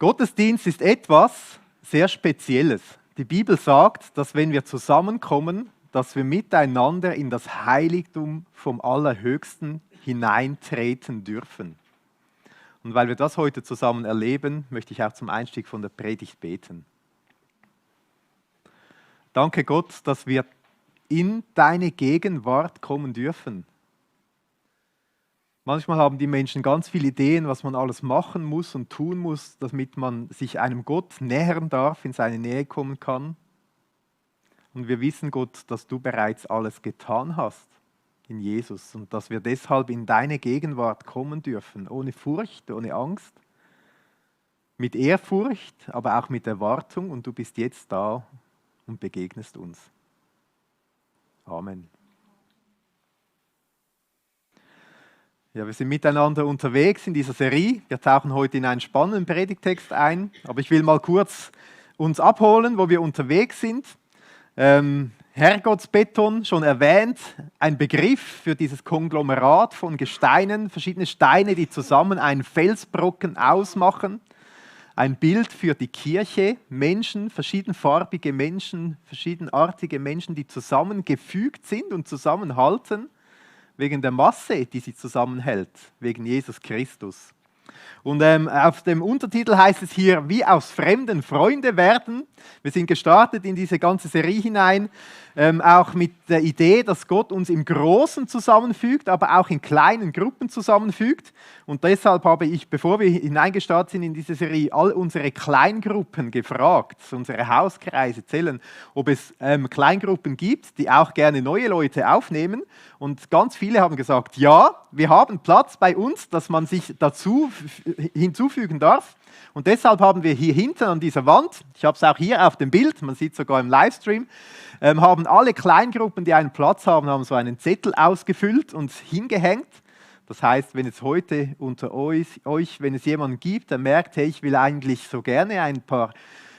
Gottesdienst ist etwas sehr Spezielles. Die Bibel sagt, dass wenn wir zusammenkommen, dass wir miteinander in das Heiligtum vom Allerhöchsten hineintreten dürfen. Und weil wir das heute zusammen erleben, möchte ich auch zum Einstieg von der Predigt beten. Danke Gott, dass wir in deine Gegenwart kommen dürfen. Manchmal haben die Menschen ganz viele Ideen, was man alles machen muss und tun muss, damit man sich einem Gott nähern darf, in seine Nähe kommen kann. Und wir wissen, Gott, dass du bereits alles getan hast in Jesus und dass wir deshalb in deine Gegenwart kommen dürfen, ohne Furcht, ohne Angst, mit Ehrfurcht, aber auch mit Erwartung. Und du bist jetzt da und begegnest uns. Amen. Ja, wir sind miteinander unterwegs in dieser Serie. Wir tauchen heute in einen spannenden Predigtext ein, aber ich will mal kurz uns abholen, wo wir unterwegs sind. Herrgottsbeton, schon erwähnt, ein Begriff für dieses Konglomerat von Gesteinen, verschiedene Steine, die zusammen einen Felsbrocken ausmachen. Ein Bild für die Kirche, Menschen, verschiedenfarbige Menschen, verschiedenartige Menschen, die zusammengefügt sind und zusammenhalten, wegen der Masse, die sie zusammenhält, wegen Jesus Christus. Und auf dem Untertitel heißt es hier, wie aus Fremden Freunde werden. Wir sind gestartet in diese ganze Serie hinein, auch mit der Idee, dass Gott uns im Großen zusammenfügt, aber auch in kleinen Gruppen zusammenfügt. Und deshalb habe ich, bevor wir hineingestartet sind in diese Serie, all unsere Kleingruppen gefragt, unsere Hauskreise zählen, ob es Kleingruppen gibt, die auch gerne neue Leute aufnehmen. Und ganz viele haben gesagt, ja, wir haben Platz bei uns, dass man sich dazu hinzufügen darf. Und deshalb haben wir hier hinten an dieser Wand, ich habe es auch hier auf dem Bild, man sieht sogar im Livestream, haben alle Kleingruppen, die einen Platz haben so einen Zettel ausgefüllt und hingehängt. Das heißt, wenn es heute unter euch, wenn es jemanden gibt, der merkt, hey, ich will eigentlich so gerne ein paar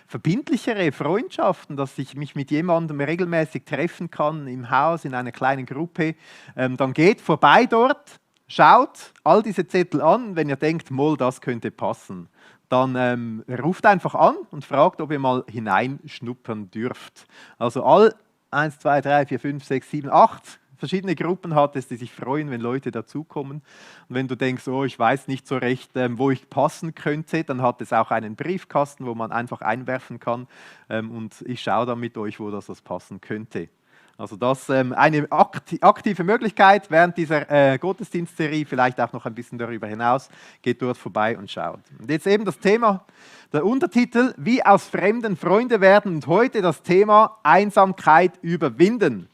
verbindlichere Freundschaften, dass ich mich mit jemandem regelmäßig treffen kann, im Haus, in einer kleinen Gruppe, dann geht vorbei dort, schaut all diese Zettel an, wenn ihr denkt, Moll, das könnte passen. Dann ruft einfach an und fragt, ob ihr mal hineinschnuppern dürft. Also all 1, 2, 3, 4, 5, 6, 7, 8 verschiedene Gruppen hat es, die sich freuen, wenn Leute dazukommen. Und wenn du denkst, oh, ich weiß nicht so recht, wo ich passen könnte, dann hat es auch einen Briefkasten, wo man einfach einwerfen kann. Und ich schaue dann mit euch, wo das passen könnte. Also das eine aktive Möglichkeit während dieser Gottesdienstserie, vielleicht auch noch ein bisschen darüber hinaus, geht dort vorbei und schaut. Und jetzt eben das Thema, der Untertitel, wie aus Fremden Freunde werden und heute das Thema Einsamkeit überwinden.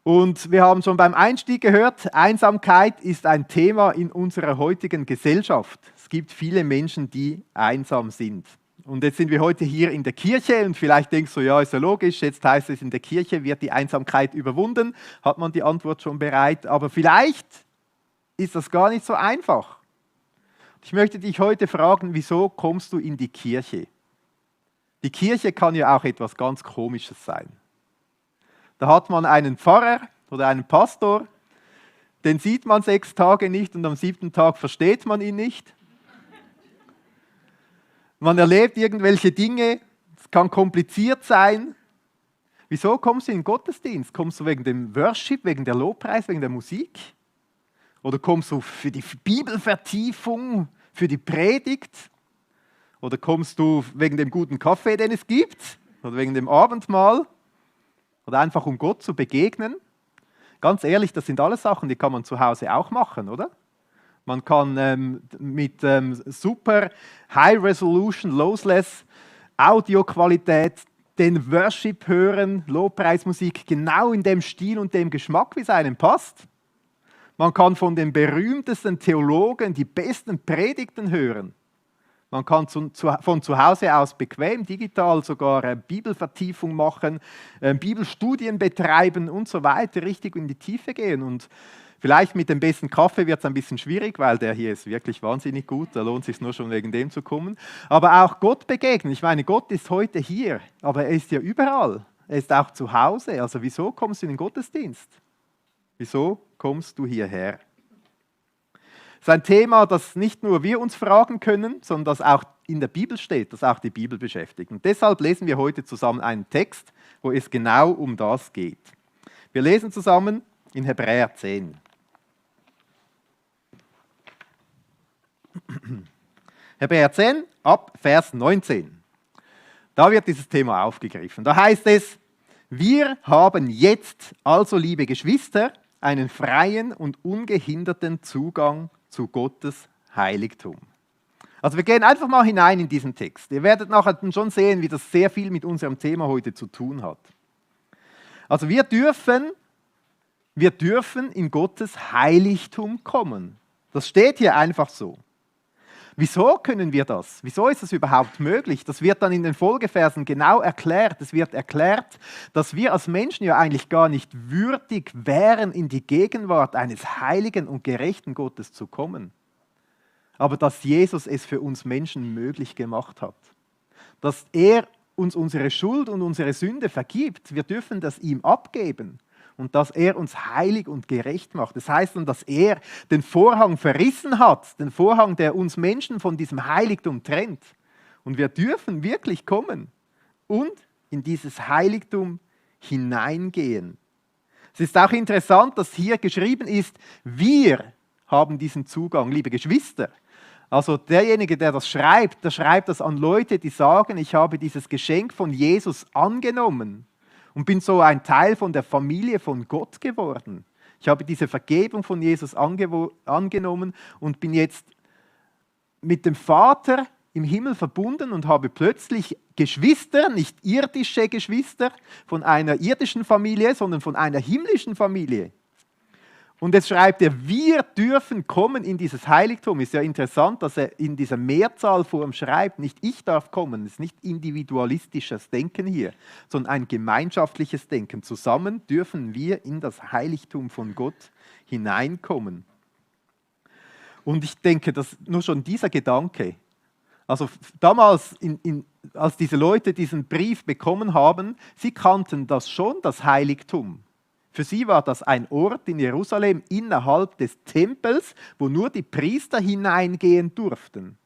Und wir haben schon beim Einstieg gehört, Einsamkeit ist ein Thema in unserer heutigen Gesellschaft. Es gibt viele Menschen, die einsam sind. Und jetzt sind wir heute hier in der Kirche und vielleicht denkst du, ja, ist ja logisch, jetzt heißt es, in der Kirche wird die Einsamkeit überwunden, hat man die Antwort schon bereit, aber vielleicht ist das gar nicht so einfach. Ich möchte dich heute fragen, wieso kommst du in die Kirche? Die Kirche kann ja auch etwas ganz Komisches sein. Da hat man einen Pfarrer oder einen Pastor, den sieht man 6 Tage nicht und am 7. Tag versteht man ihn nicht. Man erlebt irgendwelche Dinge, es kann kompliziert sein. Wieso kommst du in den Gottesdienst? Kommst du wegen dem Worship, wegen der Lobpreis, wegen der Musik? Oder kommst du für die Bibelvertiefung, für die Predigt? Oder kommst du wegen dem guten Kaffee, den es gibt? Oder wegen dem Abendmahl? Oder einfach um Gott zu begegnen? Ganz ehrlich, das sind alles Sachen, die kann man zu Hause auch machen, oder? Man kann mit super High Resolution, Lossless Audioqualität den Worship hören, Lobpreismusik genau in dem Stil und dem Geschmack, wie es einem passt. Man kann von den berühmtesten Theologen die besten Predigten hören. Man kann von zu Hause aus bequem, digital sogar Bibelvertiefung machen, Bibelstudien betreiben und so weiter, richtig in die Tiefe gehen. Und vielleicht mit dem besten Kaffee wird es ein bisschen schwierig, weil der hier ist wirklich wahnsinnig gut, da lohnt es sich nur schon wegen dem zu kommen. Aber auch Gott begegnen, ich meine, Gott ist heute hier, aber er ist ja überall. Er ist auch zu Hause, also wieso kommst du in den Gottesdienst? Wieso kommst du hierher? ist ein Thema, das nicht nur wir uns fragen können, sondern das auch in der Bibel steht, das auch die Bibel beschäftigt. Und deshalb lesen wir heute zusammen einen Text, wo es genau um das geht. Wir lesen zusammen in Hebräer 10. Hebräer 10 ab Vers 19. Da wird dieses Thema aufgegriffen. Da heißt es: Wir haben jetzt also, liebe Geschwister, einen freien und ungehinderten Zugang zu Gottes Heiligtum. Also wir gehen einfach mal hinein in diesen Text. Ihr werdet nachher schon sehen, wie das sehr viel mit unserem Thema heute zu tun hat. Also wir dürfen in Gottes Heiligtum kommen. Das steht hier einfach so. Wieso können wir das? Wieso ist das überhaupt möglich? Das wird dann in den Folgeversen genau erklärt. Es wird erklärt, dass wir als Menschen ja eigentlich gar nicht würdig wären, in die Gegenwart eines heiligen und gerechten Gottes zu kommen. Aber dass Jesus es für uns Menschen möglich gemacht hat. Dass er uns unsere Schuld und unsere Sünde vergibt. Wir dürfen das ihm abgeben. Und dass er uns heilig und gerecht macht. Das heißt dann, dass er den Vorhang verrissen hat, den Vorhang, der uns Menschen von diesem Heiligtum trennt. Und wir dürfen wirklich kommen und in dieses Heiligtum hineingehen. Es ist auch interessant, dass hier geschrieben ist, wir haben diesen Zugang, liebe Geschwister. Also derjenige, der schreibt das an Leute, die sagen, ich habe dieses Geschenk von Jesus angenommen. Und bin so ein Teil von der Familie von Gott geworden. Ich habe diese Vergebung von Jesus angenommen und bin jetzt mit dem Vater im Himmel verbunden und habe plötzlich Geschwister, nicht irdische Geschwister von einer irdischen Familie, sondern von einer himmlischen Familie. Und jetzt schreibt er, wir dürfen kommen in dieses Heiligtum. Ist ja interessant, dass er in dieser Mehrzahlform schreibt, nicht ich darf kommen, es ist nicht individualistisches Denken hier, sondern ein gemeinschaftliches Denken. Zusammen dürfen wir in das Heiligtum von Gott hineinkommen. Und ich denke, dass nur schon dieser Gedanke, also damals, als diese Leute diesen Brief bekommen haben, sie kannten das schon, das Heiligtum. Für sie war das ein Ort in Jerusalem innerhalb des Tempels, wo nur die Priester hineingehen durften.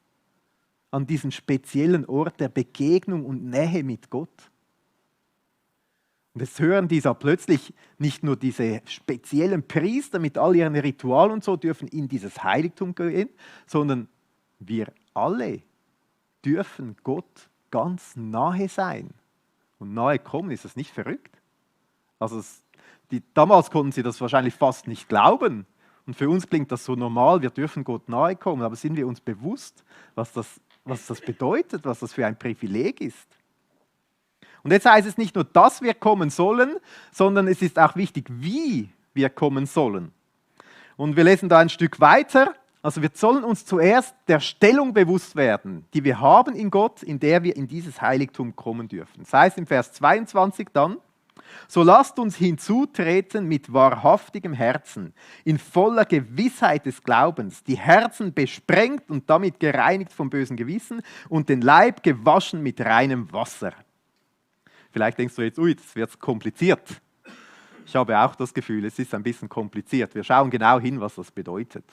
An diesen speziellen Ort der Begegnung und Nähe mit Gott. Und jetzt hören diese plötzlich nicht nur diese speziellen Priester mit all ihren Ritualen und so dürfen in dieses Heiligtum gehen, sondern wir alle dürfen Gott ganz nahe sein. Und nahe kommen, ist das nicht verrückt? Also damals konnten sie das wahrscheinlich fast nicht glauben. Und für uns klingt das so normal, wir dürfen Gott nahe kommen. Aber sind wir uns bewusst, was das bedeutet, was das für ein Privileg ist? Und jetzt heißt es nicht nur, dass wir kommen sollen, sondern es ist auch wichtig, wie wir kommen sollen. Und wir lesen da ein Stück weiter. Also wir sollen uns zuerst der Stellung bewusst werden, die wir haben in Gott, in der wir in dieses Heiligtum kommen dürfen. Das heißt im Vers 22 dann, so lasst uns hinzutreten mit wahrhaftigem Herzen, in voller Gewissheit des Glaubens, die Herzen besprengt und damit gereinigt vom bösen Gewissen und den Leib gewaschen mit reinem Wasser. Vielleicht denkst du jetzt, das wird kompliziert. Ich habe auch das Gefühl, es ist ein bisschen kompliziert. Wir schauen genau hin, was das bedeutet.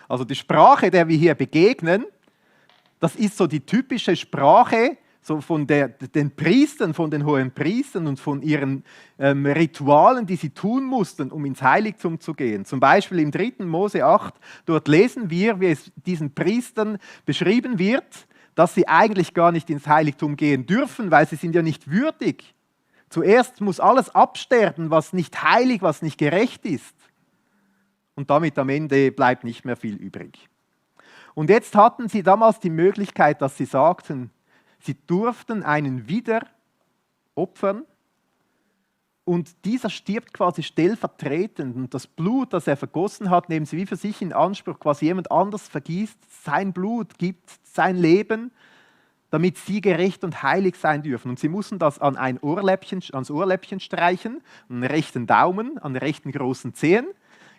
Also die Sprache, der wir hier begegnen, das ist so die typische Sprache, so von den Priestern, von den hohen Priestern und von ihren Ritualen, die sie tun mussten, um ins Heiligtum zu gehen. Zum Beispiel im 3. Mose 8, dort lesen wir, wie es diesen Priestern beschrieben wird, dass sie eigentlich gar nicht ins Heiligtum gehen dürfen, weil sie sind ja nicht würdig. Zuerst muss alles absterben, was nicht heilig, was nicht gerecht ist. Und damit am Ende bleibt nicht mehr viel übrig. Und jetzt hatten sie damals die Möglichkeit, dass sie sagten, sie durften einen Widder opfern und dieser stirbt quasi stellvertretend. Und das Blut, das er vergossen hat, nehmen sie wie für sich in Anspruch. Quasi jemand anders vergießt sein Blut, gibt sein Leben, damit sie gerecht und heilig sein dürfen. Und sie mussten das ans Ohrläppchen streichen, an den rechten Daumen, an den rechten großen Zehen.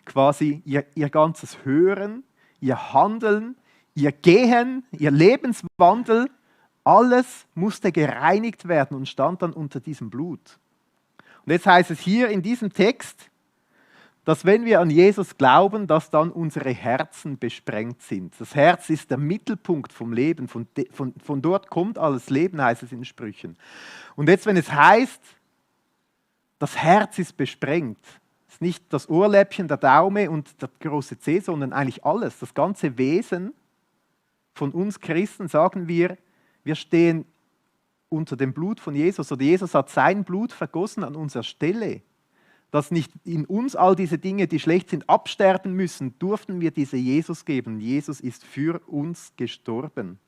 Quasi ihr ganzes Hören, ihr Handeln, ihr Gehen, ihr Lebenswandel, alles musste gereinigt werden und stand dann unter diesem Blut. Und jetzt heißt es hier in diesem Text, dass wenn wir an Jesus glauben, dass dann unsere Herzen besprengt sind. Das Herz ist der Mittelpunkt vom Leben. Von dort kommt alles Leben, heißt es in Sprüchen. Und jetzt, wenn es heißt, das Herz ist besprengt, ist nicht das Ohrläppchen, der Daumen und der große Zeh, sondern eigentlich alles, das ganze Wesen von uns Christen, sagen wir stehen unter dem Blut von Jesus, oder Jesus hat sein Blut vergossen an unserer Stelle. Dass nicht in uns all diese Dinge, die schlecht sind, absterben müssen, durften wir diese Jesus geben. Jesus ist für uns gestorben.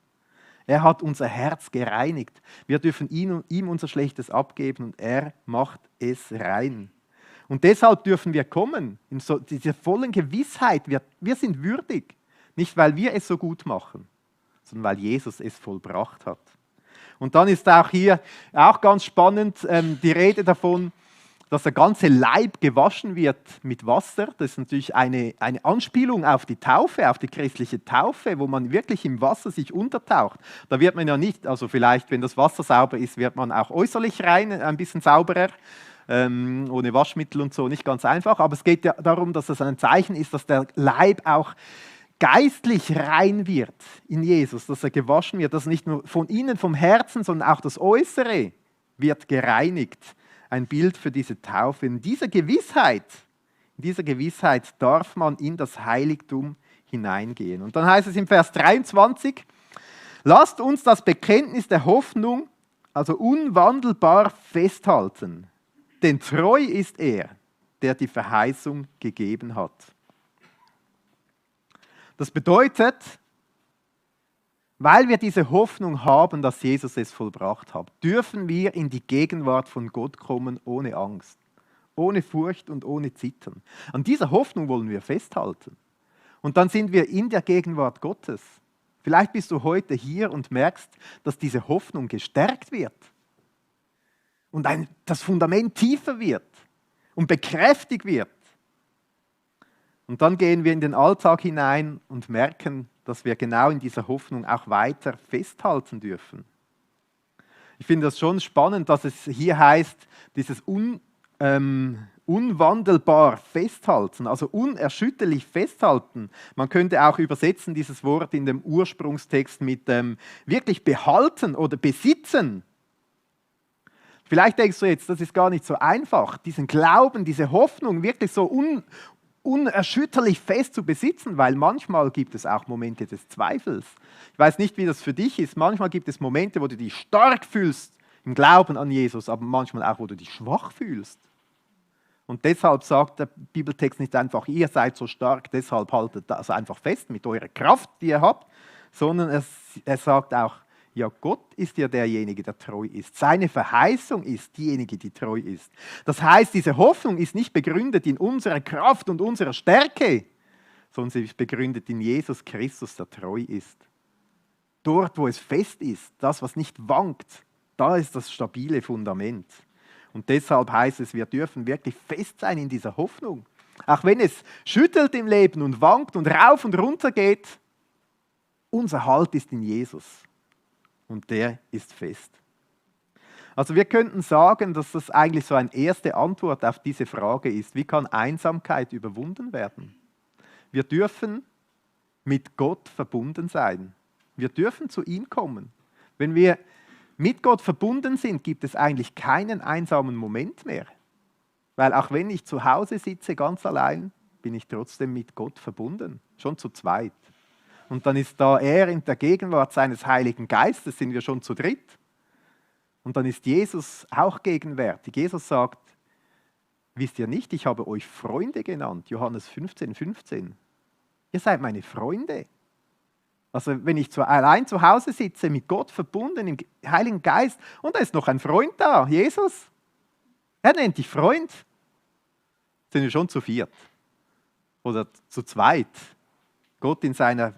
Er hat unser Herz gereinigt. Wir dürfen ihm unser Schlechtes abgeben und er macht es rein. Und deshalb dürfen wir kommen, in dieser vollen Gewissheit, wir sind würdig. Nicht, weil wir es so gut machen, sondern weil Jesus es vollbracht hat. Und dann ist auch hier auch ganz spannend die Rede davon, dass der ganze Leib gewaschen wird mit Wasser. Das ist natürlich eine Anspielung auf die Taufe, auf die christliche Taufe, wo man wirklich im Wasser sich untertaucht. Da wird man ja nicht, also vielleicht, wenn das Wasser sauber ist, wird man auch äußerlich rein, ein bisschen sauberer, ohne Waschmittel und so, nicht ganz einfach. Aber es geht ja darum, dass es ein Zeichen ist, dass der Leib auch geistlich rein wird in Jesus, dass er gewaschen wird, dass nicht nur von innen, vom Herzen, sondern auch das Äußere wird gereinigt. Ein Bild für diese Taufe. In dieser Gewissheit darf man in das Heiligtum hineingehen. Und dann heißt es im Vers 23, lasst uns das Bekenntnis der Hoffnung, also unwandelbar festhalten, denn treu ist er, der die Verheißung gegeben hat. Das bedeutet, weil wir diese Hoffnung haben, dass Jesus es vollbracht hat, dürfen wir in die Gegenwart von Gott kommen ohne Angst, ohne Furcht und ohne Zittern. An dieser Hoffnung wollen wir festhalten. Und dann sind wir in der Gegenwart Gottes. Vielleicht bist du heute hier und merkst, dass diese Hoffnung gestärkt wird und das Fundament tiefer wird und bekräftigt wird. Und dann gehen wir in den Alltag hinein und merken, dass wir genau in dieser Hoffnung auch weiter festhalten dürfen. Ich finde das schon spannend, dass es hier heißt, dieses unwandelbar festhalten, also unerschütterlich festhalten. Man könnte auch übersetzen dieses Wort in dem Ursprungstext mit wirklich behalten oder besitzen. Vielleicht denkst du jetzt, das ist gar nicht so einfach, diesen Glauben, diese Hoffnung wirklich so unerschütterlich fest zu besitzen, weil manchmal gibt es auch Momente des Zweifels. Ich weiß nicht, wie das für dich ist. Manchmal gibt es Momente, wo du dich stark fühlst im Glauben an Jesus, aber manchmal auch, wo du dich schwach fühlst. Und deshalb sagt der Bibeltext nicht einfach, ihr seid so stark, deshalb haltet das einfach fest mit eurer Kraft, die ihr habt, sondern er sagt auch, ja, Gott ist ja derjenige, der treu ist. Seine Verheißung ist diejenige, die treu ist. Das heißt, diese Hoffnung ist nicht begründet in unserer Kraft und unserer Stärke, sondern sie ist begründet in Jesus Christus, der treu ist. Dort, wo es fest ist, das, was nicht wankt, da ist das stabile Fundament. Und deshalb heißt es, wir dürfen wirklich fest sein in dieser Hoffnung. Auch wenn es schüttelt im Leben und wankt und rauf und runter geht, unser Halt ist in Jesus. Und der ist fest. Also wir könnten sagen, dass das eigentlich so eine erste Antwort auf diese Frage ist. Wie kann Einsamkeit überwunden werden? Wir dürfen mit Gott verbunden sein. Wir dürfen zu ihm kommen. Wenn wir mit Gott verbunden sind, gibt es eigentlich keinen einsamen Moment mehr. Weil auch wenn ich zu Hause sitze, ganz allein, bin ich trotzdem mit Gott verbunden. Schon zu zweit. Und dann ist da er in der Gegenwart seines Heiligen Geistes, sind wir schon zu dritt. Und dann ist Jesus auch gegenwärtig. Jesus sagt, wisst ihr nicht, ich habe euch Freunde genannt, Johannes 15,15. Ihr seid meine Freunde. Also wenn ich allein zu Hause sitze, mit Gott verbunden, im Heiligen Geist, und da ist noch ein Freund da, Jesus. Er nennt dich Freund. Sind wir schon zu viert oder zu zweit. Gott in seiner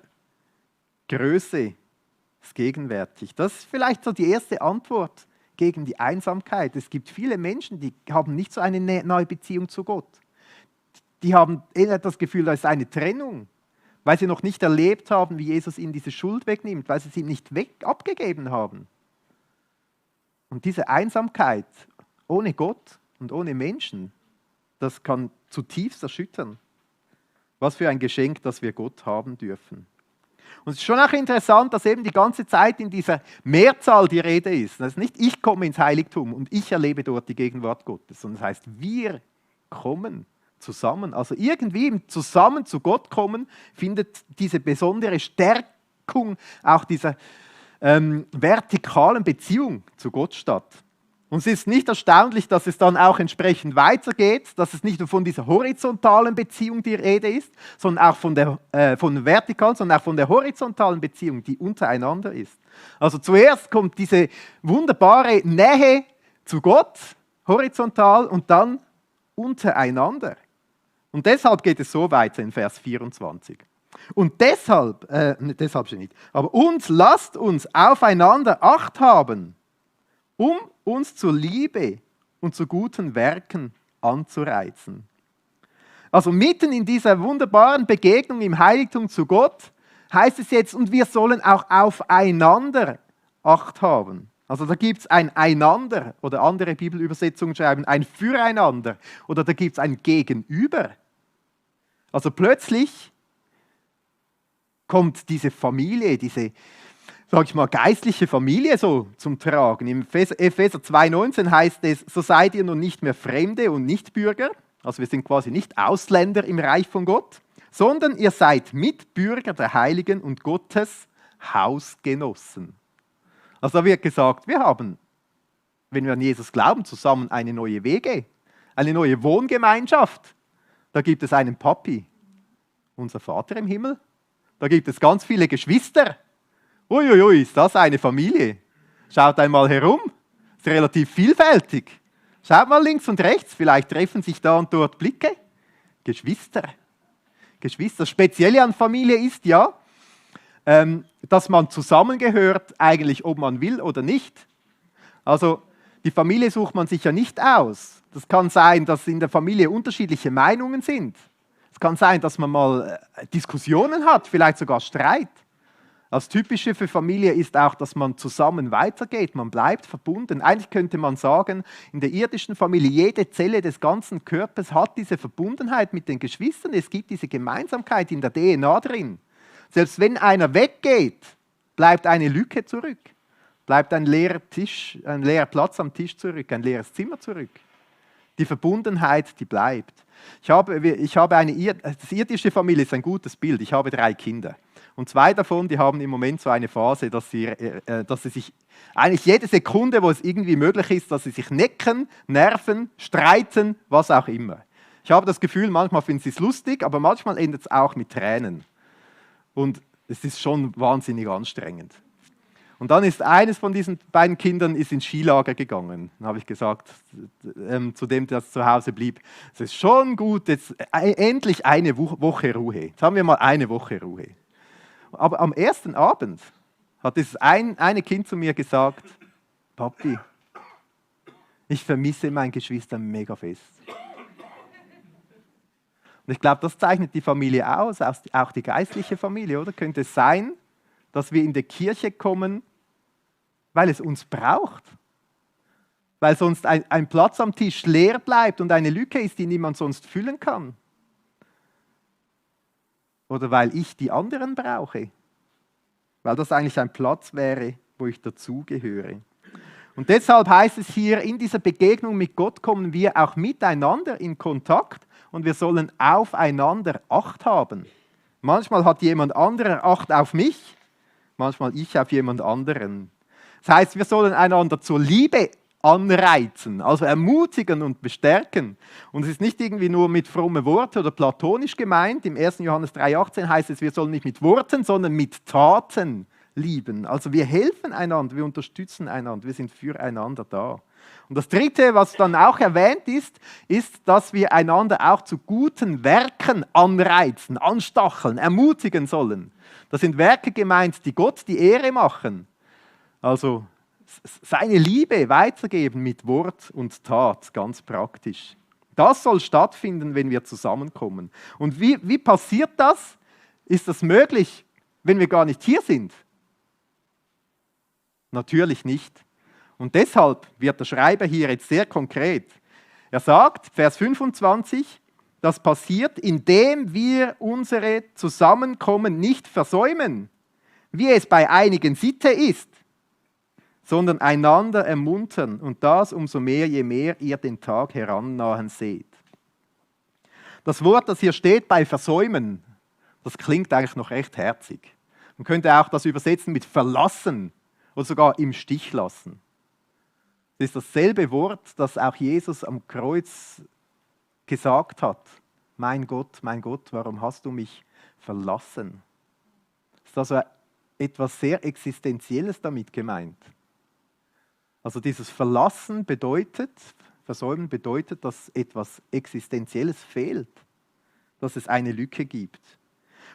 Größe ist gegenwärtig. Das ist vielleicht so die erste Antwort gegen die Einsamkeit. Es gibt viele Menschen, die haben nicht so eine neue Beziehung zu Gott. Die haben eher das Gefühl, da ist eine Trennung, weil sie noch nicht erlebt haben, wie Jesus ihnen diese Schuld wegnimmt, weil sie sie nicht abgegeben haben. Und diese Einsamkeit ohne Gott und ohne Menschen, das kann zutiefst erschüttern. Was für ein Geschenk, das wir Gott haben dürfen. Und es ist schon auch interessant, dass eben die ganze Zeit in dieser Mehrzahl die Rede ist. Das ist nicht, ich komme ins Heiligtum und ich erlebe dort die Gegenwart Gottes, sondern das heißt, wir kommen zusammen. Also irgendwie im Zusammen zu Gott kommen, findet diese besondere Stärkung auch dieser vertikalen Beziehung zu Gott statt. Und es ist nicht erstaunlich, dass es dann auch entsprechend weitergeht, dass es nicht nur von dieser horizontalen Beziehung die Rede ist, sondern auch von vertikalen, sondern auch von der horizontalen Beziehung, die untereinander ist. Also zuerst kommt diese wunderbare Nähe zu Gott, horizontal, und dann untereinander. Und deshalb geht es so weiter in Vers 24. Und deshalb steht nicht, aber lasst uns aufeinander Acht haben, um uns zur Liebe und zu guten Werken anzureizen. Also mitten in dieser wunderbaren Begegnung im Heiligtum zu Gott heißt es jetzt, und wir sollen auch aufeinander Acht haben. Also da gibt es ein Einander, oder andere Bibelübersetzungen schreiben ein Füreinander, oder da gibt es ein Gegenüber. Also plötzlich kommt diese Familie, diese, sag ich mal, geistliche Familie so zum Tragen. Im Epheser 2,19 heißt es, so seid ihr nun nicht mehr Fremde und Nichtbürger, also wir sind quasi nicht Ausländer im Reich von Gott, sondern ihr seid Mitbürger der Heiligen und Gottes Hausgenossen. Also da wird gesagt, wir haben, wenn wir an Jesus glauben, zusammen eine neue Wege, eine neue Wohngemeinschaft. Da gibt es einen Papi, unser Vater im Himmel. Da gibt es ganz viele Geschwister. Uiuiui, ist das eine Familie? Schaut einmal herum, ist relativ vielfältig. Schaut mal links und rechts, vielleicht treffen sich da und dort Blicke. Geschwister. Geschwister. Das Spezielle an Familie ist ja, dass man zusammengehört, eigentlich ob man will oder nicht. Also die Familie sucht man sich ja nicht aus. Das kann sein, dass in der Familie unterschiedliche Meinungen sind. Es kann sein, dass man mal Diskussionen hat, vielleicht sogar Streit. Das Typische für Familie ist auch, dass man zusammen weitergeht, man bleibt verbunden. Eigentlich könnte man sagen, in der irdischen Familie, jede Zelle des ganzen Körpers hat diese Verbundenheit mit den Geschwistern. Es gibt diese Gemeinsamkeit in der DNA drin. Selbst wenn einer weggeht, bleibt eine Lücke zurück. Bleibt ein leerer Tisch, ein leerer Platz am Tisch zurück, ein leeres Zimmer zurück. Die Verbundenheit, die bleibt. Das irdische Familie ist ein gutes Bild. Ich habe 3 Kinder. Und 2 davon, die haben im Moment so eine Phase, dass sie sich eigentlich jede Sekunde, wo es irgendwie möglich ist, dass sie sich necken, nerven, streiten, was auch immer. Ich habe das Gefühl, manchmal finden sie es lustig, aber manchmal endet es auch mit Tränen. Und es ist schon wahnsinnig anstrengend. Und dann ist eines von diesen beiden Kindern ins Skilager gegangen. Dann habe ich gesagt, zu dem, der zu Hause blieb, es ist schon gut, jetzt endlich eine Woche Ruhe. Jetzt haben wir mal eine Woche Ruhe. Aber am ersten Abend hat das eine Kind zu mir gesagt, Papi, ich vermisse mein Geschwister mega fest. Und ich glaube, das zeichnet die Familie aus, auch die geistliche Familie, oder? Könnte es sein, dass wir in die Kirche kommen, weil es uns braucht? Weil sonst ein Platz am Tisch leer bleibt und eine Lücke ist, die niemand sonst füllen kann? Oder weil ich die anderen brauche? Weil das eigentlich ein Platz wäre, wo ich dazugehöre. Und deshalb heißt es hier, in dieser Begegnung mit Gott kommen wir auch miteinander in Kontakt und wir sollen aufeinander Acht haben. Manchmal hat jemand anderer Acht auf mich, manchmal ich auf jemand anderen. Das heißt, wir sollen einander zur Liebe anreizen, also ermutigen und bestärken. Und es ist nicht irgendwie nur mit frommen Worten oder platonisch gemeint. Im 1. Johannes 3,18 heißt es, wir sollen nicht mit Worten, sondern mit Taten lieben. Also wir helfen einander, wir unterstützen einander, wir sind füreinander da. Und das Dritte, was dann auch erwähnt ist, dass wir einander auch zu guten Werken anreizen, anstacheln, ermutigen sollen. Das sind Werke gemeint, die Gott die Ehre machen. Also seine Liebe weitergeben mit Wort und Tat, ganz praktisch. Das soll stattfinden, wenn wir zusammenkommen. Und wie passiert das? Ist das möglich, wenn wir gar nicht hier sind? Natürlich nicht. Und deshalb wird der Schreiber hier jetzt sehr konkret. Er sagt, Vers 25, das passiert, indem wir unsere Zusammenkommen nicht versäumen, wie es bei einigen Sitte ist, sondern einander ermuntern und das umso mehr, je mehr ihr den Tag herannahen seht. Das Wort, das hier steht bei versäumen, das klingt eigentlich noch recht herzig. Man könnte auch das übersetzen mit verlassen oder sogar im Stich lassen. Das ist dasselbe Wort, das auch Jesus am Kreuz gesagt hat. Mein Gott, warum hast du mich verlassen? Ist also etwas sehr Existenzielles damit gemeint. Also dieses Verlassen bedeutet, Versäumen bedeutet, dass etwas Existenzielles fehlt, dass es eine Lücke gibt.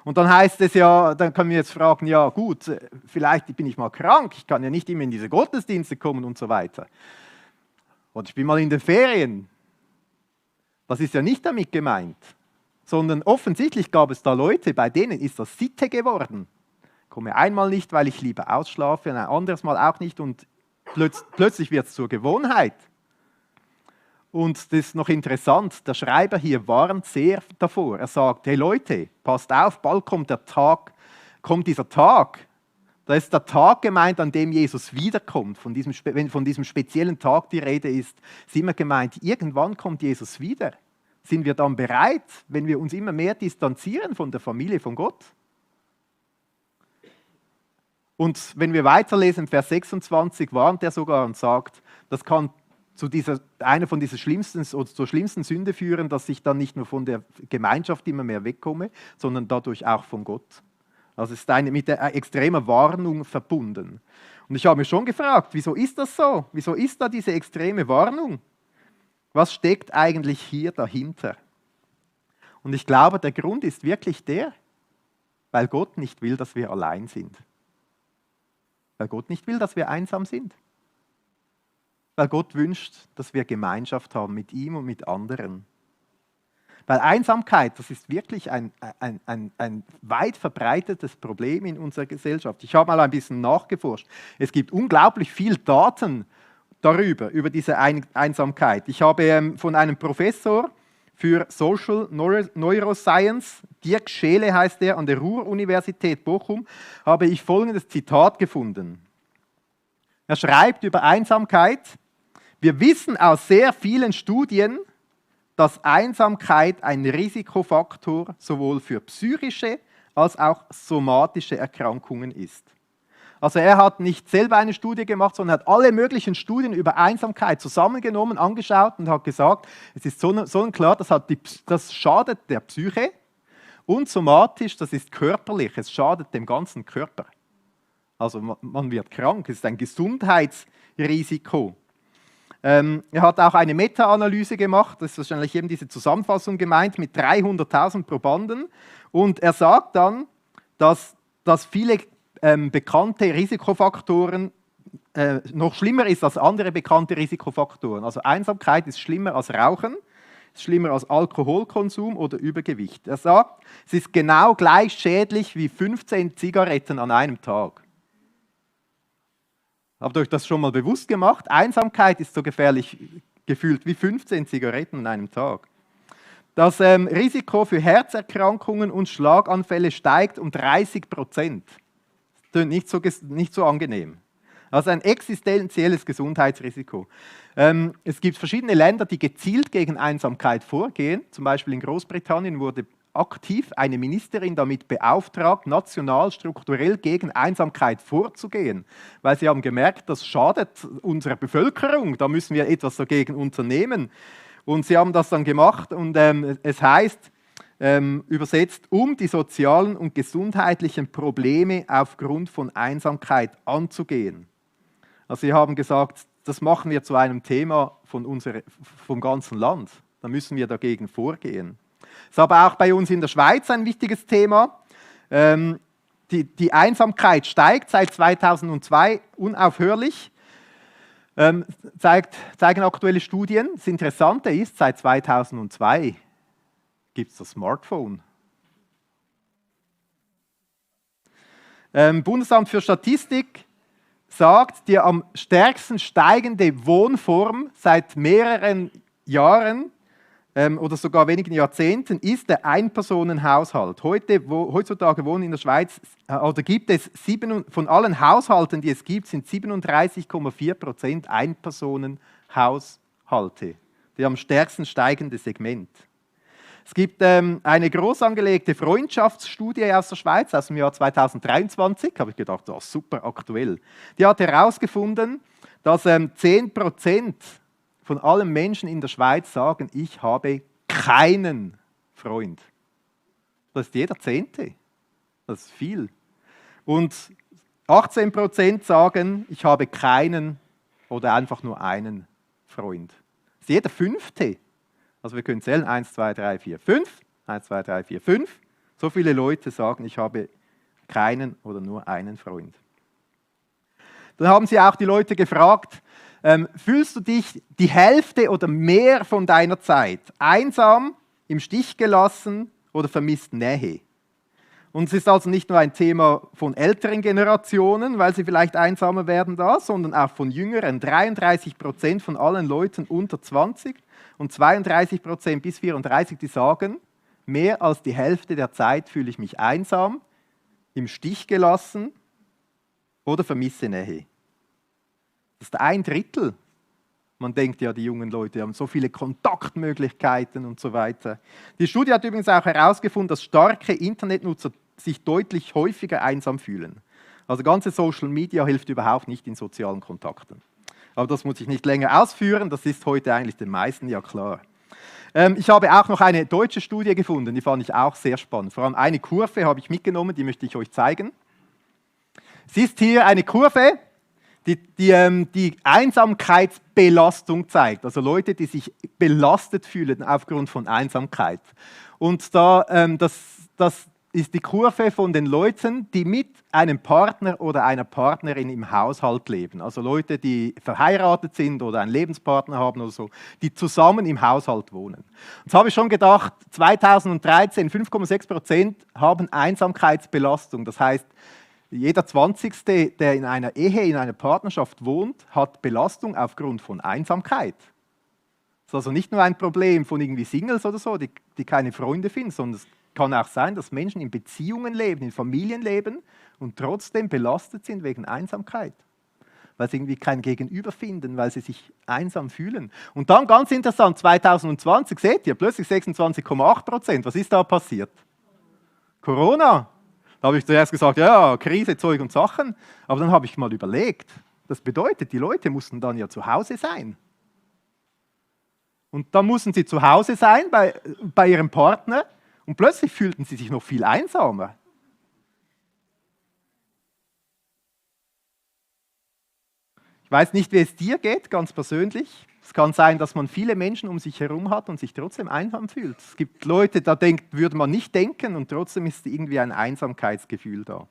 Und dann heißt es ja, dann können wir jetzt fragen, ja gut, vielleicht bin ich mal krank, ich kann ja nicht immer in diese Gottesdienste kommen und so weiter. Oder ich bin mal in den Ferien. Das ist ja nicht damit gemeint, sondern offensichtlich gab es da Leute, bei denen ist das Sitte geworden. Ich komme einmal nicht, weil ich lieber ausschlafe, ein anderes Mal auch nicht und plötzlich wird es zur Gewohnheit. Und das ist noch interessant, der Schreiber hier warnt sehr davor. Er sagt, hey Leute, passt auf, bald kommt dieser Tag. Da ist der Tag gemeint, an dem Jesus wiederkommt. Wenn von diesem speziellen Tag die Rede ist immer gemeint, irgendwann kommt Jesus wieder. Sind wir dann bereit, wenn wir uns immer mehr distanzieren von der Familie von Gott? Und wenn wir weiterlesen, Vers 26, warnt er sogar und sagt, das kann zur schlimmsten Sünde führen, dass ich dann nicht nur von der Gemeinschaft immer mehr wegkomme, sondern dadurch auch von Gott. Also es ist mit der extremen Warnung verbunden. Und ich habe mich schon gefragt, wieso ist das so? Wieso ist da diese extreme Warnung? Was steckt eigentlich hier dahinter? Und ich glaube, der Grund ist wirklich der, weil Gott nicht will, dass wir allein sind. Weil Gott nicht will, dass wir einsam sind. Weil Gott wünscht, dass wir Gemeinschaft haben mit ihm und mit anderen. Weil Einsamkeit, das ist wirklich ein weit verbreitetes Problem in unserer Gesellschaft. Ich habe mal ein bisschen nachgeforscht. Es gibt unglaublich viel Daten über diese Einsamkeit. Ich habe von einem Professor für Social Neuroscience, Dirk Scheele heißt er, an der Ruhr-Universität Bochum, habe ich folgendes Zitat gefunden. Er schreibt über Einsamkeit: Wir wissen aus sehr vielen Studien, dass Einsamkeit ein Risikofaktor sowohl für psychische als auch somatische Erkrankungen ist. Also er hat nicht selber eine Studie gemacht, sondern hat alle möglichen Studien über Einsamkeit zusammengenommen, angeschaut und hat gesagt, es ist so klar, das schadet der Psyche und somatisch, das ist körperlich, es schadet dem ganzen Körper. Also man wird krank, es ist ein Gesundheitsrisiko. Er hat auch eine Meta-Analyse gemacht, das ist wahrscheinlich eben diese Zusammenfassung gemeint, mit 300.000 Probanden. Und er sagt dann, dass viele bekannte Risikofaktoren noch schlimmer ist als andere bekannte Risikofaktoren. Also Einsamkeit ist schlimmer als Rauchen, ist schlimmer als Alkoholkonsum oder Übergewicht. Er sagt, es ist genau gleich schädlich wie 15 Zigaretten an einem Tag. Habt ihr euch das schon mal bewusst gemacht? Einsamkeit ist so gefährlich gefühlt wie 15 Zigaretten an einem Tag. Das Risiko für Herzerkrankungen und Schlaganfälle steigt um 30%. Das ist nicht so angenehm. Also ein existenzielles Gesundheitsrisiko. Es gibt verschiedene Länder, die gezielt gegen Einsamkeit vorgehen. Zum Beispiel in Großbritannien wurde aktiv eine Ministerin damit beauftragt, national strukturell gegen Einsamkeit vorzugehen, weil sie haben gemerkt, das schadet unserer Bevölkerung, da müssen wir etwas dagegen unternehmen. Und sie haben das dann gemacht und es heißt, übersetzt, um die sozialen und gesundheitlichen Probleme aufgrund von Einsamkeit anzugehen. Also sie haben gesagt, das machen wir zu einem Thema vom ganzen Land. Da müssen wir dagegen vorgehen. Das ist aber auch bei uns in der Schweiz ein wichtiges Thema. Die Einsamkeit steigt seit 2002 unaufhörlich, zeigen aktuelle Studien. Das Interessante ist, seit 2002 gibt es das Smartphone. Bundesamt für Statistik sagt, die am stärksten steigende Wohnform seit mehreren Jahren oder sogar wenigen Jahrzehnten ist der Einpersonenhaushalt. Heutzutage wohnen in der Schweiz, oder gibt es von allen Haushalten, die es gibt, sind 37,4% Einpersonenhaushalte. Die am stärksten steigende Segment. Es gibt eine groß angelegte Freundschaftsstudie aus der Schweiz aus dem Jahr 2023, habe ich gedacht, das ist super aktuell. Die hat herausgefunden, dass 10% von allen Menschen in der Schweiz sagen, ich habe keinen Freund. Das ist jeder Zehnte. Das ist viel. Und 18% sagen, ich habe keinen oder einfach nur einen Freund. Das ist jeder Fünfte. Also wir können zählen, 1, 2, 3, 4, 5. 1, 2, 3, 4, 5. So viele Leute sagen, ich habe keinen oder nur einen Freund. Dann haben sie auch die Leute gefragt, fühlst du dich die Hälfte oder mehr von deiner Zeit einsam, im Stich gelassen oder vermisst Nähe? Und es ist also nicht nur ein Thema von älteren Generationen, weil sie vielleicht einsamer werden da, sondern auch von jüngeren. 33% von allen Leuten unter 20 und 32% bis 34, die sagen, mehr als die Hälfte der Zeit fühle ich mich einsam, im Stich gelassen oder vermisse Nähe. Das ist 1/3. Man denkt ja, die jungen Leute haben so viele Kontaktmöglichkeiten und so weiter. Die Studie hat übrigens auch herausgefunden, dass starke Internetnutzer sich deutlich häufiger einsam fühlen. Also ganze Social Media hilft überhaupt nicht in sozialen Kontakten. Aber das muss ich nicht länger ausführen, das ist heute eigentlich den meisten ja klar. Ich habe auch noch eine deutsche Studie gefunden, die fand ich auch sehr spannend. Vor allem eine Kurve habe ich mitgenommen, die möchte ich euch zeigen. Es ist hier eine Kurve, die Einsamkeitsbelastung zeigt, also Leute, die sich belastet fühlen aufgrund von Einsamkeit. Und das ist die Kurve von den Leuten, die mit einem Partner oder einer Partnerin im Haushalt leben. Also Leute, die verheiratet sind oder einen Lebenspartner haben oder so, die zusammen im Haushalt wohnen. Jetzt habe ich schon gedacht, 2013 5,6% haben Einsamkeitsbelastung. Das heißt, jeder 20. der in einer Ehe, in einer Partnerschaft wohnt, hat Belastung aufgrund von Einsamkeit. Das ist also nicht nur ein Problem von irgendwie Singles oder so, die keine Freunde finden, sondern es kann auch sein, dass Menschen in Beziehungen leben, in Familien leben und trotzdem belastet sind wegen Einsamkeit. Weil sie irgendwie kein Gegenüber finden, weil sie sich einsam fühlen. Und dann ganz interessant, 2020, seht ihr, plötzlich 26,8%. Was ist da passiert? Corona. Da habe ich zuerst gesagt, ja, Krise, Zeug und Sachen. Aber dann habe ich mal überlegt, das bedeutet, die Leute mussten dann ja zu Hause sein. Und dann mussten sie zu Hause sein bei ihrem Partner und plötzlich fühlten sie sich noch viel einsamer. Ich weiß nicht, wie es dir geht, ganz persönlich. Es kann sein, dass man viele Menschen um sich herum hat und sich trotzdem einsam fühlt. Es gibt Leute, da würde man nicht denken und trotzdem ist irgendwie ein Einsamkeitsgefühl da.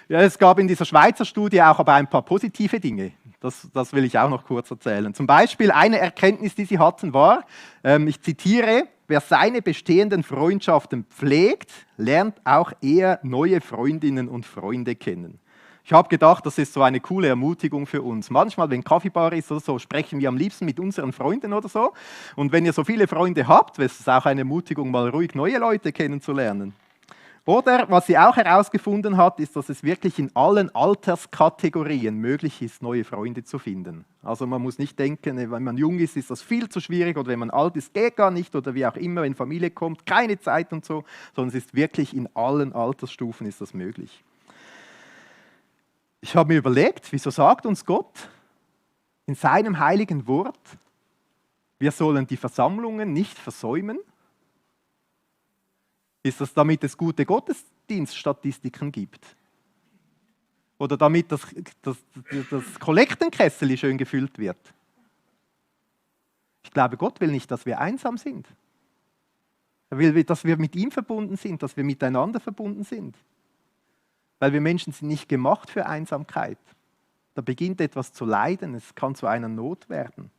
Ja, es gab in dieser Schweizer Studie auch aber ein paar positive Dinge. Das will ich auch noch kurz erzählen. Zum Beispiel eine Erkenntnis, die sie hatten, war, ich zitiere, wer seine bestehenden Freundschaften pflegt, lernt auch eher neue Freundinnen und Freunde kennen. Ich habe gedacht, das ist so eine coole Ermutigung für uns. Manchmal, wenn Kaffeebar ist oder so, sprechen wir am liebsten mit unseren Freunden oder so. Und wenn ihr so viele Freunde habt, ist es auch eine Ermutigung, mal ruhig neue Leute kennenzulernen. Oder was sie auch herausgefunden hat, ist, dass es wirklich in allen Alterskategorien möglich ist, neue Freunde zu finden. Also man muss nicht denken, wenn man jung ist das viel zu schwierig oder wenn man alt ist, geht gar nicht oder wie auch immer, wenn Familie kommt, keine Zeit und so, sondern es ist wirklich in allen Altersstufen ist das möglich. Ich habe mir überlegt, wieso sagt uns Gott in seinem heiligen Wort, wir sollen die Versammlungen nicht versäumen? Ist das, damit es gute Gottesdienststatistiken gibt? Oder damit das Kollektenkessel schön gefüllt wird? Ich glaube, Gott will nicht, dass wir einsam sind. Er will, dass wir mit ihm verbunden sind, dass wir miteinander verbunden sind. Weil wir Menschen sind nicht gemacht für Einsamkeit. Da beginnt etwas zu leiden, es kann zu einer Not werden.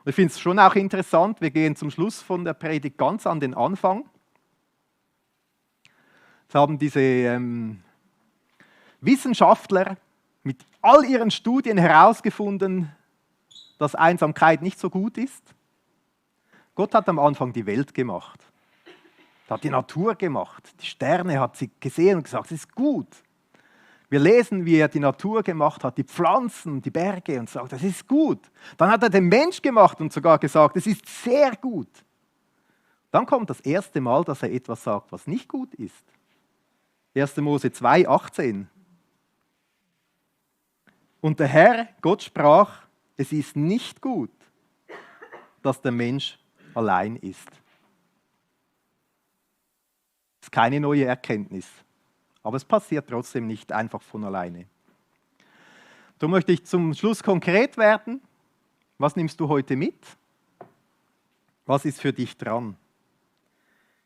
Und ich finde es schon auch interessant, wir gehen zum Schluss von der Predigt ganz an den Anfang. Es haben diese Wissenschaftler mit all ihren Studien herausgefunden, dass Einsamkeit nicht so gut ist. Gott hat am Anfang die Welt gemacht. Er hat die Natur gemacht. Die Sterne hat sie gesehen und gesagt, es ist gut. Wir lesen, wie er die Natur gemacht hat, die Pflanzen, die Berge und sagt, das ist gut. Dann hat er den Mensch gemacht und sogar gesagt, es ist sehr gut. Dann kommt das erste Mal, dass er etwas sagt, was nicht gut ist. 1. Mose 2, 18. Und der Herr, Gott sprach, es ist nicht gut, dass der Mensch allein ist. Das ist keine neue Erkenntnis. Aber es passiert trotzdem nicht einfach von alleine. Darum möchte ich zum Schluss konkret werden. Was nimmst du heute mit? Was ist für dich dran?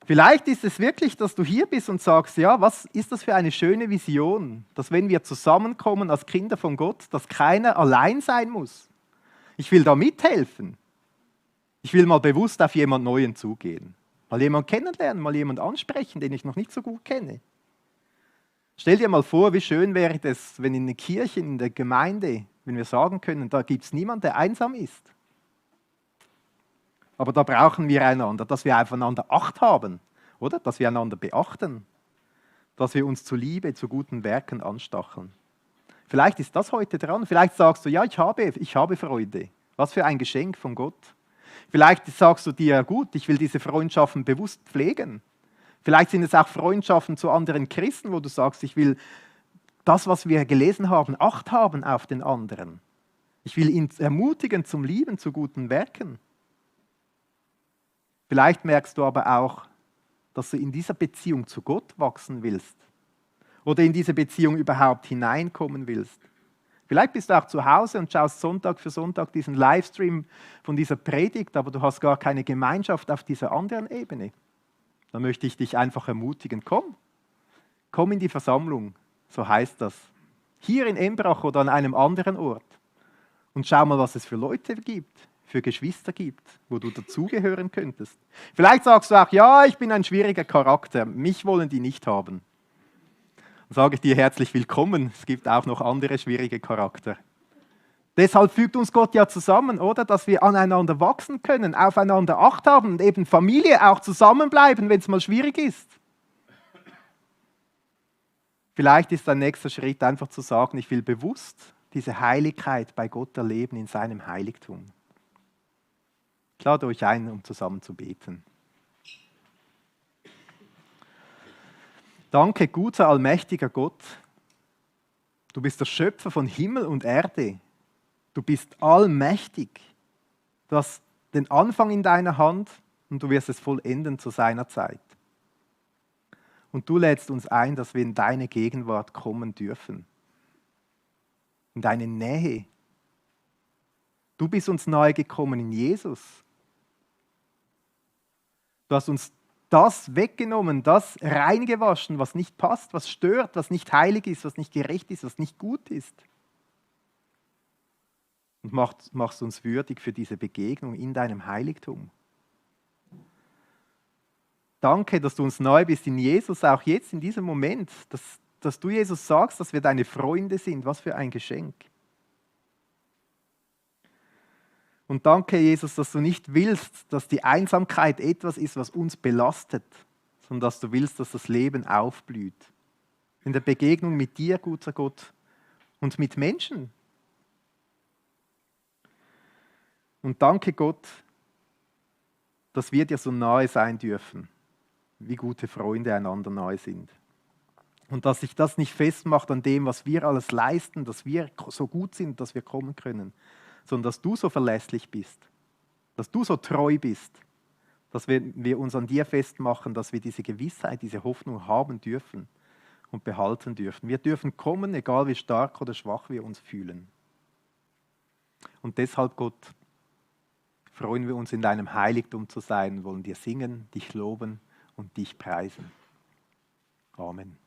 Vielleicht ist es wirklich, dass du hier bist und sagst, ja, was ist das für eine schöne Vision, dass wenn wir zusammenkommen als Kinder von Gott, dass keiner allein sein muss. Ich will da mithelfen. Ich will mal bewusst auf jemand Neuen zugehen. Mal jemanden kennenlernen, mal jemanden ansprechen, den ich noch nicht so gut kenne. Stell dir mal vor, wie schön wäre es, wenn in der Kirche, in der Gemeinde, wenn wir sagen können, da gibt es niemanden, der einsam ist. Aber da brauchen wir einander, dass wir aufeinander Acht haben, oder? Dass wir einander beachten, dass wir uns zu Liebe, zu guten Werken anstacheln. Vielleicht ist das heute dran. Vielleicht sagst du, ja, ich habe Freude. Was für ein Geschenk von Gott. Vielleicht sagst du dir, gut, ich will diese Freundschaften bewusst pflegen. Vielleicht sind es auch Freundschaften zu anderen Christen, wo du sagst, ich will das, was wir gelesen haben, Acht haben auf den anderen. Ich will ihn ermutigen zum Lieben, zu guten Werken. Vielleicht merkst du aber auch, dass du in dieser Beziehung zu Gott wachsen willst oder in diese Beziehung überhaupt hineinkommen willst. Vielleicht bist du auch zu Hause und schaust Sonntag für Sonntag diesen Livestream von dieser Predigt, aber du hast gar keine Gemeinschaft auf dieser anderen Ebene. Dann möchte ich dich einfach ermutigen, komm in die Versammlung, so heißt das. Hier in Embrach oder an einem anderen Ort. Und schau mal, was es für Leute gibt, für Geschwister gibt, wo du dazugehören könntest. Vielleicht sagst du auch, ja, ich bin ein schwieriger Charakter, mich wollen die nicht haben. Dann sage ich dir herzlich willkommen, es gibt auch noch andere schwierige Charakter. Deshalb fügt uns Gott ja zusammen, oder? Dass wir aneinander wachsen können, aufeinander Acht haben und eben Familie auch zusammenbleiben, wenn es mal schwierig ist. Vielleicht ist der nächste Schritt einfach zu sagen, ich will bewusst diese Heiligkeit bei Gott erleben in seinem Heiligtum. Ich lade euch ein, um zusammen zu beten. Danke, guter, allmächtiger Gott. Du bist der Schöpfer von Himmel und Erde. Du bist allmächtig. Du hast den Anfang in deiner Hand und du wirst es vollenden zu seiner Zeit. Und du lädst uns ein, dass wir in deine Gegenwart kommen dürfen. In deine Nähe. Du bist uns nahe gekommen in Jesus. Du hast uns das weggenommen, das reingewaschen, was nicht passt, was stört, was nicht heilig ist, was nicht gerecht ist, was nicht gut ist. Und machst uns würdig für diese Begegnung in deinem Heiligtum. Danke, dass du uns nahe bist in Jesus, auch jetzt in diesem Moment, dass du Jesus sagst, dass wir deine Freunde sind. Was für ein Geschenk. Und danke, Jesus, dass du nicht willst, dass die Einsamkeit etwas ist, was uns belastet, sondern dass du willst, dass das Leben aufblüht. In der Begegnung mit dir, guter Gott, und mit Menschen. Und danke, Gott, dass wir dir so nahe sein dürfen, wie gute Freunde einander nahe sind. Und dass sich das nicht festmacht an dem, was wir alles leisten, dass wir so gut sind, dass wir kommen können, sondern dass du so verlässlich bist, dass du so treu bist, dass wir uns an dir festmachen, dass wir diese Gewissheit, diese Hoffnung haben dürfen und behalten dürfen. Wir dürfen kommen, egal wie stark oder schwach wir uns fühlen. Und deshalb, Gott, freuen wir uns, in deinem Heiligtum zu sein, wollen dir singen, dich loben und dich preisen. Amen.